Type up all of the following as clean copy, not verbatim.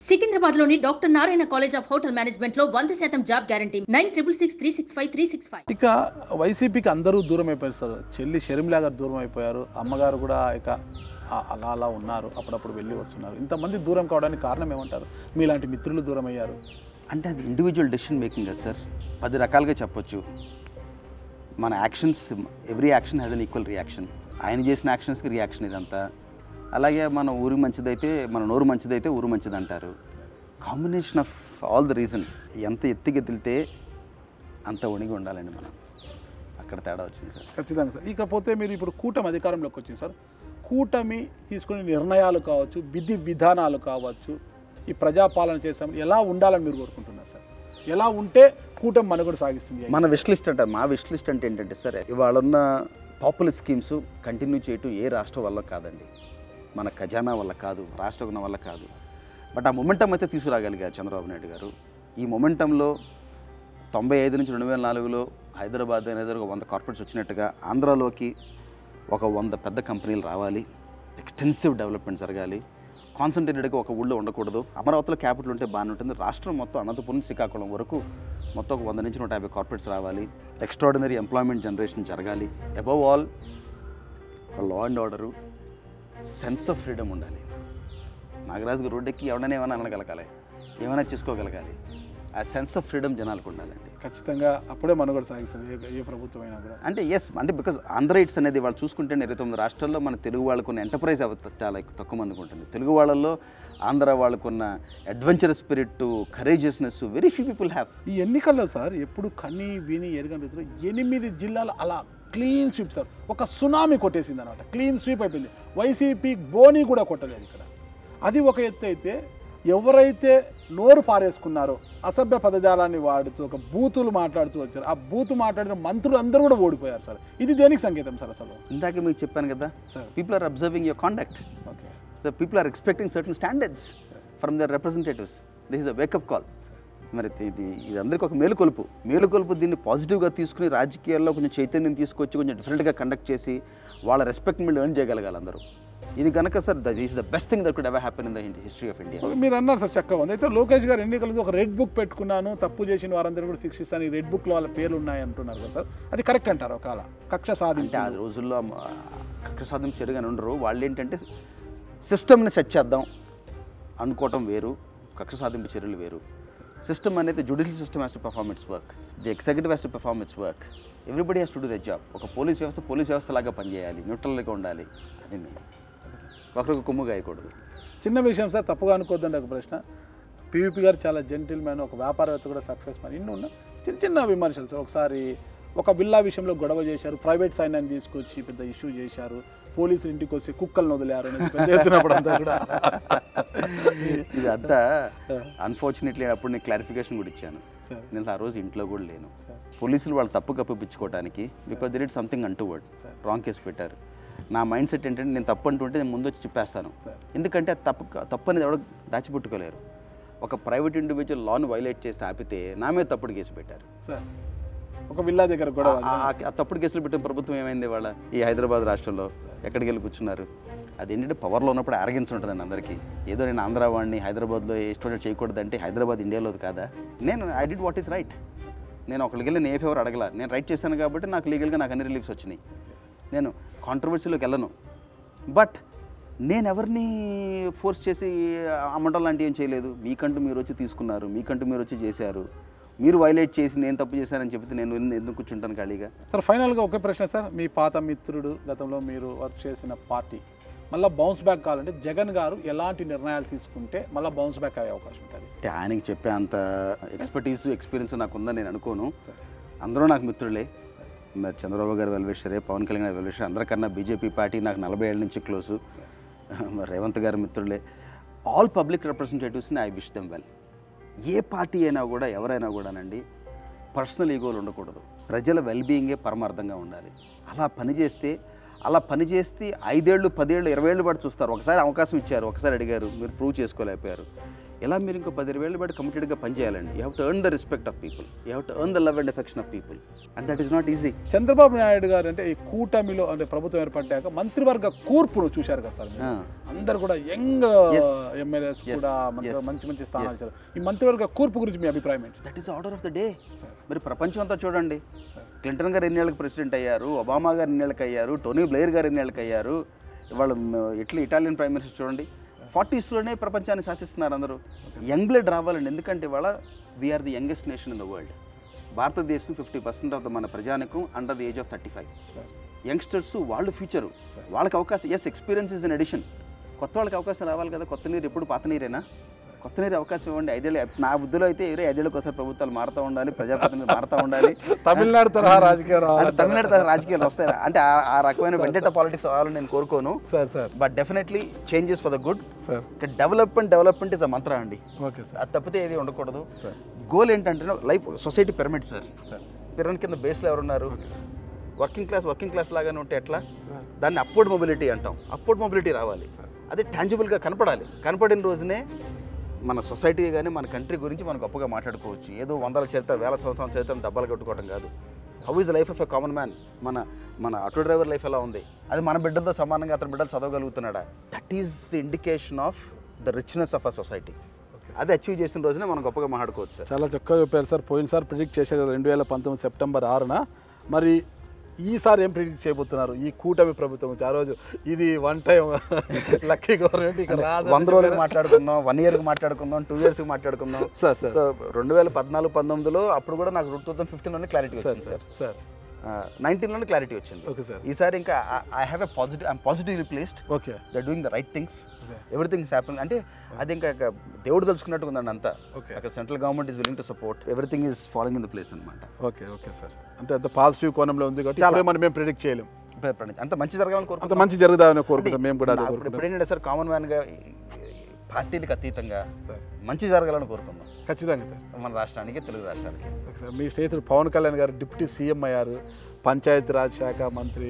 సికింద్రాబాద్లోని doctor Narayana college of hotel మేనేజ్మెంట్లో 100% job guarantee 966365 ఇక వైసీపీకి అందరూ దూరం అయిపోయారు సార్. చెల్లి షర్మిలా గారు దూరం అయిపోయారు, అమ్మగారు కూడా ఇక అలా అలా ఉన్నారు, అప్పుడప్పుడు వెళ్ళి వస్తున్నారు. ఇంతమంది దూరం కావడానికి కారణం ఏమంటారు? మీలాంటి మిత్రులు దూరం అయ్యారు అంటే అది ఇండివిజువల్ డెసిషన్ మేకింగ్ కదా సార్. 10 రకాలుగా చెప్పొచ్చు. మన actions, every action has an equal reaction. ఆయన చేసిన యాక్షన్స్కి రియాక్షన్ ఇదంతా. అలాగే మన ఊరు మంచిదైతే, మన నోరు మంచిదైతే ఊరు మంచిది అంటారు. Combination of all the reasons. ఎంత ఎత్తుకెదిలితే అంత వణిగి ఉండాలండి మనం. అక్కడ తేడా వచ్చింది సార్. ఖచ్చితంగా సార్. ఇకపోతే మీరు ఇప్పుడు కూటమి అధికారంలోకి వచ్చింది సార్. కూటమి తీసుకునే నిర్ణయాలు కావచ్చు, విధి విధానాలు కావచ్చు, ఈ ప్రజాపాలన చేసాం ఎలా ఉండాలని మీరు కోరుకుంటున్నారు సార్? ఎలా ఉంటే కూటమి మనుగడ సాగిస్తుంది? మన విష్ లిస్ట్ అంటే, మా విష్ లిస్ట్ అంటే ఏంటంటే సార్, ఇవాళ ఉన్న పాపులర్ స్కీమ్స్ కంటిన్యూ చేయటం ఏ రాష్ట్రం వల్ల కాదండి, మన ఖజానా వల్ల కాదు, రాష్ట్రం వల్ల కాదు. బట్ ఆ మొమెంటం అయితే తీసుకురాగలిగారు చంద్రబాబు నాయుడు గారు. ఈ మొమెంటంలో 95 నుంచి 2004లో హైదరాబాద్ అనేది ఒక 100 కార్పొరేట్స్ వచ్చినట్టుగా ఆంధ్రాలోకి ఒక 100 పెద్ద కంపెనీలు రావాలి, ఎక్స్టెన్సివ్ డెవలప్మెంట్ జరగాలి, కాన్సన్ట్రేటెడ్గా ఒక ఊళ్ళో ఉండకూడదు. అమరావతిలో క్యాపిటల్ ఉంటే బాగానే ఉంటుంది. రాష్ట్రం మొత్తం అనంతపురం శ్రీకాకుళం వరకు మొత్తం ఒక 100 నుంచి 150 కార్పొరేట్స్ రావాలి, ఎక్స్ట్రాడినరీ ఎంప్లాయ్మెంట్ జనరేషన్ జరగాలి. Above all law and order, sense of freedom ఉండాలి. నాగరాజు రోడ్డు ఎక్కి ఎవడైనా ఏమైనా అనగలగాలి, ఏమైనా చేసుకోగలగాలి. ఆ సెన్స్ ఆఫ్ ఫ్రీడమ్ జనాలకు ఉండాలండి. ఖచ్చితంగా అప్పుడే మనుగడ సాగిస్తుంది ఏ ప్రభుత్వం అయినా కూడా. అంటే ఎస్, అంటే బికాజ్ ఆంధ్ర రైట్స్ అనేది వాళ్ళు చూసుకుంటే 29 రాష్ట్రాల్లో మన తెలుగు వాళ్ళకున్న ఎంటర్ప్రైజ్ చాలా తక్కువ మందికి ఉంటుంది. తెలుగు వాళ్ళల్లో ఆంధ్ర వాళ్ళకున్న adventure spirit, courageousness very few people have. ఈ ఎన్నికల్లో సార్ ఎప్పుడు కని విని ఎరగని 8 జిల్లాలు అలా క్లీన్ స్వీప్ సార్. ఒక సునామీ కొట్టేసింది అనమాట. క్లీన్ స్వీప్ అయిపోయింది. వైసీపీ బోని కూడా కొట్టలేదు ఇక్కడ. అది ఒక ఎత్తు అయితే, ఎవరైతే నోరు పారేసుకున్నారో, అసభ్య పదజాలాన్ని వాడుతూ ఒక బూతులు మాట్లాడుతూ వచ్చారు, ఆ బూతు మాట్లాడిన మంత్రులు అందరూ కూడా ఓడిపోయారు సార్. ఇది దేనికి సంకేతం సార్? అసలు ఇందాకే మీకు చెప్పాను కదా, people are observing your conduct. Okay so people are expecting certain standards from their representatives. This is a wake up call. మరి ఇది అందరికీ ఒక మేలుకొలుపు. దీన్ని పాజిటివ్గా తీసుకుని రాజకీయాల్లో కొంచెం చైతన్యం తీసుకొచ్చి కొంచెం డిఫరెంట్గా కండక్ట్ చేసి వాళ్ళ రెస్పెక్ట్ మీద ఎర్న్ చేయగలగాలి అందరూ. ఇది కనుక sir, that is the best thing that could ever happen in the history of India. మీరు అన్నారు సార్, చక్కగా ఉంది. అయితే లోకేష్ గారు ఎన్నికల ఒక రెడ్ బుక్ పెట్టుకున్నాను, తప్పు చేసిన వారందరూ కూడా శిక్షిస్తాను, ఈ రెడ్ బుక్లో వాళ్ళ పేర్లు ఉన్నాయి అంటున్నారు కదా సార్. అది కరెక్ట్ అంటారు? ఒకవేళ కక్ష సాధింపు, ఆ రోజుల్లో కక్ష సాధింపు చర్యగానే ఉండరు. వాళ్ళు ఏంటంటే సిస్టమ్ని సెట్ చేద్దాం అనుకోవటం వేరు, కక్ష సాధింపు చర్యలు వేరు. సిస్టమ్ అనేది judicial system has to perform it's work, the executive has to perform it's work, everybody has to do the job. ఒక పోలీస్ వ్యవస్థ లాగా పనిచేయాలి, న్యూట్రల్గా ఉండాలి. అది ఒకరికి కొమ్ము గాయకూడదు. చిన్న విషయం సార్, తప్పుగా అనుకోద్దండి. ఒక ప్రశ్న, పీవీపీ గారు చాలా జెంటిల్ మ్యాన్, ఒక వ్యాపారవేత్త కూడా సక్సెస్ మ్యాన్, ఇన్ని ఉన్న చిన్న విమర్శలు సార్. ఒకసారి ఒక బిల్లా విషయంలో గొడవ చేశారు, ప్రైవేట్ సైన్యాన్ని తీసుకొచ్చి పెద్ద ఇష్యూ చేశారు, పోలీసులు ఇంటికి వచ్చి కుక్కలను వదిలేరు అని పెద్ద అంతా కూడా. ఇదంతా అన్ఫార్చునేట్లీ అప్పుడు నేను క్లారిఫికేషన్ కూడా ఇచ్చాను. నేను ఆ రోజు ఇంట్లో కూడా లేను. పోలీసులు వాళ్ళు తప్పు కప్పిపించుకోవడానికి, because they did something untoward, wrong case పెట్టారు. నా మైండ్ సెట్ ఏంటంటే, నేను తప్పు అంటుంటే నేను ముందు వచ్చి చెప్పేస్తాను. ఎందుకంటే తప్పు అనేది ఎవడో దాచిపెట్టుకోలేరు. ఒక ప్రైవేట్ ఇండివిజువల్ లాను వైలేట్ చేస్తే ఆపితే నా మీద తప్పుడు కేసు పెట్టారు. ఒక విల్లా దగ్గర కూడా ఆ తప్పుడు కేసులు పెట్టిన ప్రభుత్వం ఏమైంది వాళ్ళ ఈ హైదరాబాద్ రాష్ట్రంలో? ఎక్కడికి వెళ్ళి కూర్చున్నారు? అదేంటంటే పవర్లో ఉన్నప్పుడు అరగెన్స్ ఉంటుందండి అందరికీ. ఏదో నేను ఆంధ్ర వాడిని హైదరాబాద్లో ఇష్టం చేయకూడదంటే హైదరాబాద్ ఇండియాలోది కాదా? నేను I did what is right. నేను ఒకరికి వెళ్ళి నేను ఏ ఫేవర్ అడగల. నేను రైట్ చేశాను కాబట్టి నాకు లీగల్గా నాకు అన్ని రిలీఫ్స్ వచ్చినాయి. నేను కాంట్రవర్సీలోకి వెళ్ళను. బట్ నేను ఎవరిని ఫోర్స్ చేసి అమ్మడం లాంటివి ఏం చేయలేదు. మీకంటూ మీరు వచ్చి తీసుకున్నారు, మీకంటూ మీరు వచ్చి చేశారు, మీరు వైలేట్ చేసి నేను తప్పు చేశానని చెప్తే నేను ఎందుకు కూర్చుంటాను ఖాళీగా? సార్ ఫైనల్గా ఒకే ప్రశ్న సార్, మీ పాత మిత్రుడు, గతంలో మీరు వర్క్ చేసిన పార్టీ మళ్ళీ బౌన్స్ బ్యాక్ కావాలంటే జగన్ గారు ఎలాంటి నిర్ణయాలు తీసుకుంటే మళ్ళీ బౌన్స్ బ్యాక్ అయ్యే అవకాశం ఉంటుంది? అంటే ఆయనకి చెప్పే అంత ఎక్స్పీరియన్స్ నాకు ఉందని నేను అనుకోను. అందరూ నాకు మిత్రులే. మరి చంద్రబాబు గారు వెల్విషరే, పవన్ కళ్యాణ్ గారు వెల్విషరే, అందరికన్నా బీజేపీ పార్టీ నాకు 40 ఏళ్ళ నుంచి క్లోజు. మరి రేవంత్ గారు మిత్రులే. ఆల్ పబ్లిక్ రిప్రజెంటేటివ్స్ని ఐ విష్ దెమ్ వెల్. ఏ పార్టీ అయినా కూడా, ఎవరైనా కూడానండి, పర్సనల్ ఈగోలు ఉండకూడదు. ప్రజల వెల్బీయింగే పరమార్థంగా ఉండాలి. అలా పనిచేస్తే 5 ఏళ్ళు 10 ఏళ్ళు 20 ఏళ్ళు పాటు చూస్తారు. ఒకసారి అవకాశం ఇచ్చారు, ఒకసారి అడిగారు, మీరు ప్రూవ్ చేసుకోలేకపోయారు. ఎలా మీరు ఇంకో 10 వేల బట్టి కమిటెడ్గా పనిచేయాలండి. You have to earn the respect of people, you have to earn the love and affection of people, and that is not easy. Chandrababu Naidu గారు అంటే ఈ కూటమిలో అంటే ప్రభుత్వం ఏర్పడ్డాక మంత్రివర్గ కూర్పును చూశారు కదా సార్, అందరు కూడా యంగ్ ఎమ్మెల్యేస్ కూడా మంచి మంచి స్థానాలు ఇచ్చారు. ఈ మంత్రివర్గ కూర్పు గురించి మీ అభిప్రాయం ఏంటి? That is order of the day. మరి ప్రపంచం అంతా చూడండి, క్లింటన్ గారు ఎన్నేళ్ళకి ప్రెసిడెంట్ అయ్యారు, ఒబామా గారు ఎన్నేళ్ళకి అయ్యారు, టోనీ బ్లెయిర్ గారు ఎన్నేళ్ళకి అయ్యారు, ఇవాళ ఇటాలియన్ ప్రైమ్ మినిస్టర్ చూడండి 40sలోనే ప్రపంచాన్ని శాసిస్తున్నారు అందరూ. యంగ్ బ్లడ్ రావాలండి, ఎందుకంటే ఇవాళ we are the youngest nation in the world. భారతదేశం 50% ఆఫ్ ద మన ప్రజానికం under the age of 35. Youngsters వాళ్ళు ఫ్యూచరు, వాళ్ళకి అవకాశం. Yes, experience is an addition. కొత్త వాళ్ళకి అవకాశం రావాలి కదా. కొత్త నీరు ఎప్పుడు పాత నీరేనా? కొత్త నీరు అవకాశం ఇవ్వండి. 5 ఏళ్ళు నా బుద్ధిలో అయితే 5 ఏళ్ళకి ఒకసారి ప్రభుత్వాలు మారుతూ ఉండాలి, ప్రజాప్రతినిధులు మారుతూ ఉండాలి. తమిళనాడు తరహా రాజకీయాలు తమిళనాడు తరహా రాజకీయాలు వస్తాయి అంటే ఆ రకమైన వెండెట పాలిటిక్స్ అవ్వాలని నేను కోరుకోను. But definitely changes for the good. Development is a మంత్ర అండి. అది తప్పితే ఏది ఉండకూడదు. గోల్ ఏంటంటే life society pyramid sir. Pyramid కింద బేస్లో ఎవరున్నారు? వర్కింగ్ క్లాస్ లాగానే ఉంటే ఎట్లా? దాన్ని అప్వర్డ్ మొబిలిటీ అంటాం. అప్వర్డ్ మొబిలిటీ రావాలి, అది టాంజిబుల్గా కనపడాలి. కనపడిన రోజునే మన సొసైటీ కానీ మన కంట్రీ గురించి మనం గొప్పగా మాట్లాడుకోవచ్చు. ఏదో 100 చరిత్ర 1000 సంవత్సరాల చరిత్రను డబ్బాలు కట్టుకోవడం కాదు. How is the life of a common man? మన ఆటో డ్రైవర్ లైఫ్ ఎలా ఉంది? అది మన బిడ్డలతో సమానంగా అతని బిడ్డలు చదవగలుగుతున్నాడా? That is the indication of the richness of a society. అది అచీవ్ చేసిన రోజునే మనం గొప్పగా మాట్లాడుకోవచ్చు సార్. చాలా చక్కగా చెప్పారు సార్. పోయినసారి ప్రిడిక్ట్ చేశారు 2019 సెప్టెంబర్ 6న. మరి ఈసారి ఏం ప్రిడిక్ట్ చేయబోతున్నారు ఈ కూటమి ప్రభుత్వం? ఆ రోజు ఇది వన్ టైం లక్కీ గవర్నమెంట్, ఇక 100 రోజులకు మాట్లాడుకుందాం, 1 ఇయర్కి మాట్లాడుకుందాం, 2 ఇయర్స్కి మాట్లాడుకుందాం సార్. సో 2014-19లో అప్పుడు కూడా నాకు 2015లోనే క్లారిటీ వచ్చింది సార్. 19లోనే క్లారిటీ వచ్చింది. Okay sir. ఈసారి ఇంకా I positively placed. Okay, they are doing the right things, everything is happening. అంటే అది ఇంకా దేవుడు తలుచుకున్నట్టు ఉందండి అంతా. ఓకే, అక్కడ central government is willing to support, everything is following in the place అనమాట. Okay okay sir. అంటే అంత పాజిటివ్ కోణంలో ఉంది కాబట్టి మనం మేము ప్రిడిక్ట్ చేయలేం. అంత మంచి జరగాలని కోరుకుంటాం, అంత మంచి జరుగుదామని కోరుకుంటాం మేము కూడా. ఇప్పుడు ఏంటంటే సార్, కామన్ మ్యాన్గా పార్టీలకు అతీతంగా మంచి జరగాలని కోరుకుందాం. ఖచ్చితంగా సార్, మన రాష్ట్రానికి, తెలుగు రాష్ట్రానికి. మీ స్నేహితుడు పవన్ కళ్యాణ్ గారు డిప్యూటీ సీఎం అయ్యారు, పంచాయతీరాజ్ శాఖ మంత్రి,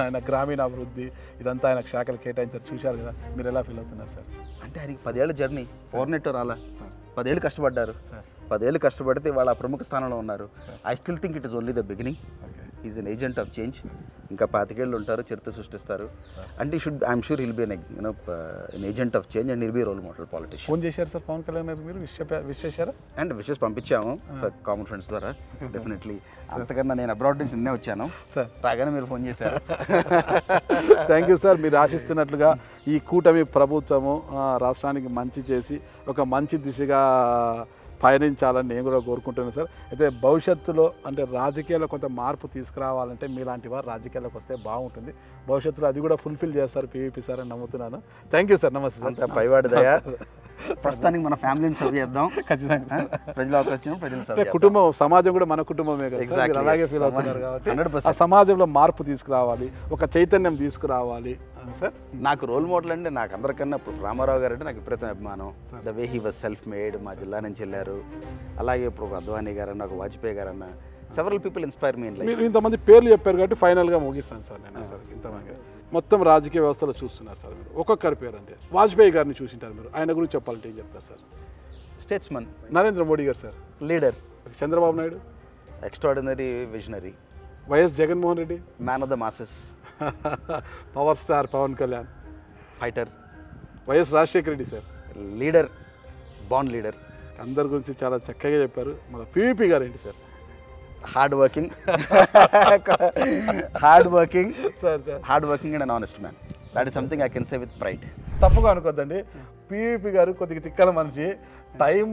ఆయన గ్రామీణాభివృద్ధి ఇదంతా ఆయనకు శాఖలు కేటాయించారు, చూశారు కదా. మీరు ఎలా ఫీల్ అవుతున్నారు సార్? అంటే ఆయనకి 10 ఏళ్ళ జర్నీ, ఓవర్నెట్ రాలా సార్. 10 ఏళ్ళు కష్టపడ్డారు సార్. 10 ఏళ్ళు కష్టపడితే వాళ్ళ ప్రముఖ స్థానంలో ఉన్నారు. I still think it is only the beginning. Is an agent of change. ఇంకా 25 ఏళ్ళు ఉంటారు, చరిత్ర సృష్టిస్తారు. అంటే I'm sure he'll be an agent of change and he'll be role model politician. Phone చేశారు సార్ పవన్ కళ్యాణ్ గారు? మీరు విష్ చేశారా? అండ్ విషెస్ పంపించాము కామన్ ఫ్రెండ్స్ ద్వారా. డెఫినెట్లీ. అంతకన్నా నేను అబ్రాడ్ నుంచి నిన్నే వచ్చాను సార్, రాగానే మీరు ఫోన్ చేశారు. Thank you sir. మీరు ఆశిస్తున్నట్లుగా ఈ కూటమి ప్రభుత్వము రాష్ట్రానికి మంచి చేసి ఒక మంచి దిశగా పయనించాలని నేను కూడా కోరుకుంటున్నాను సార్. అయితే భవిష్యత్తులో అంటే రాజకీయాల్లో కొంత మార్పు తీసుకురావాలంటే మీలాంటి వారు రాజకీయాల్లోకి వస్తే బాగుంటుంది. భవిష్యత్తులో అది కూడా ఫుల్ఫిల్ చేస్తారు పీవీపీ సార్ అని నమ్ముతున్నాను. Thank you sir. నమస్తే. అంత పైవాడి దయ. ప్రస్తుతానికి మన ఫ్యామిలీని సర్వ్ చేద్దాం. ఖచ్చితంగా ప్రజలు అవకాశం, ప్రజలు సర్వ్ చేద్దాం. కుటుంబం, సమాజం కూడా మన కుటుంబమే కదా, అలాగే ఫీల్ అవుతున్నారు కాబట్టి ఆ సమాజంలో మార్పు తీసుకురావాలి, ఒక చైతన్యం తీసుకురావాలి సార్. నాకు రోల్ మోడల్ అంటే నాకు అందరికన్నా ఇప్పుడు రామారావు గారు అంటే నాకు విపరీతం అభిమానం. The way he was self made, మా జిల్లా నుంచి వెళ్ళారు. అలాగే ఇప్పుడు ఒక అద్వానీ గారు అన్న, ఒక వాజ్పేయి గారు అన్న, several people inspire me in life. మీరు ఇంతమంది పేర్లు చెప్పారు కాబట్టి ఫైనల్గా ముగిస్తాను సార్ నేను. సార్ ఇంతమంది మొత్తం రాజకీయ వ్యవస్థలో చూస్తున్నారు సార్ మీరు, ఒక్కొక్కరి పేరు అంటే వాజ్పేయి గారిని చూసింటారు మీరు, ఆయన గురించి చెప్పాలంటే ఏం చెప్తారు సార్? స్టేట్స్మన్. నరేంద్ర మోడీ గారు sir, leader. Chandrababu Naidu, extraordinary visionary. YS Jaganmohan Reddy, man of the masses. Power star Pavan Kalyan, fighter. YS Rajasekhara Reddy sir, leader, బాండ్ లీడర్. అందరి గురించి చాలా చక్కగా చెప్పారు. మన పీవీపీ గారు ఏంటి sir? Hard working and an honest man. That is something I can say with pride. తప్పుగా అనుకోద్దండి, పీవీపీ గారు కొద్దిగా తిక్కల మనిషి, టైం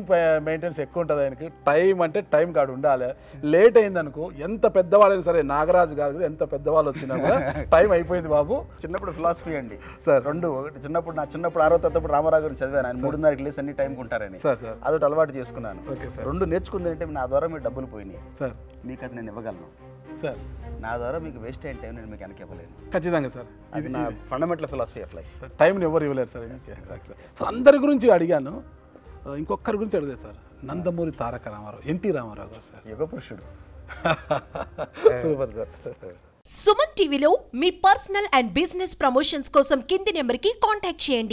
మెయింటెనెన్స్ ఎక్కువ ఉంటుంది ఆయనకి. టైం అంటే టైం కాడు ఉండాలి. లేట్ అయిందనుకో, ఎంత పెద్దవాళ్ళైనా సరే, నాగరాజు కాదు ఎంత పెద్దవాళ్ళు వచ్చినా కూడా టైం అయిపోయింది బాబు. చిన్నప్పుడు ఫిలాసఫీ అండి సార్. ఒకటి చిన్నప్పుడు 6వ తరగతి రామారావు గారిని చదివాను. ఆయన 3:30కి లేసి అన్ని టైంకి ఉంటారని అదొకటి అలవాటు చేసుకున్నాను. 2 నేర్చుకుంది అంటే నా ద్వారా మీరు డబ్బులు పోయినాయి సార్, మీకు అది నేను ఇవ్వగలను సార్. నా ద్వారా మీకు వేస్ట్ అయిన టైం నేను మీకు వెనక ఇవ్వలేను. ఖచ్చితంగా సార్, అది నా ఫండమెంటల్ ఫిలాసఫీ ఆఫ్ లైఫ్. టైంని ఎవరు ఇవ్వలేరు సార్. సార్ అందరి గురించి అడిగాను, ఇంకొకరి గురించి అడిగారు సార్. నందమూరి తారక రామారావు, ఎన్టీ రామారావు గారు సార్, యుగ పురుషుడు. Super sir. సుమన్ టీవీలో మీ పర్సనల్ అండ్ బిజినెస్ ప్రమోషన్స్ కోసం కింది నెంబర్కి కాంటాక్ట్ చేయండి.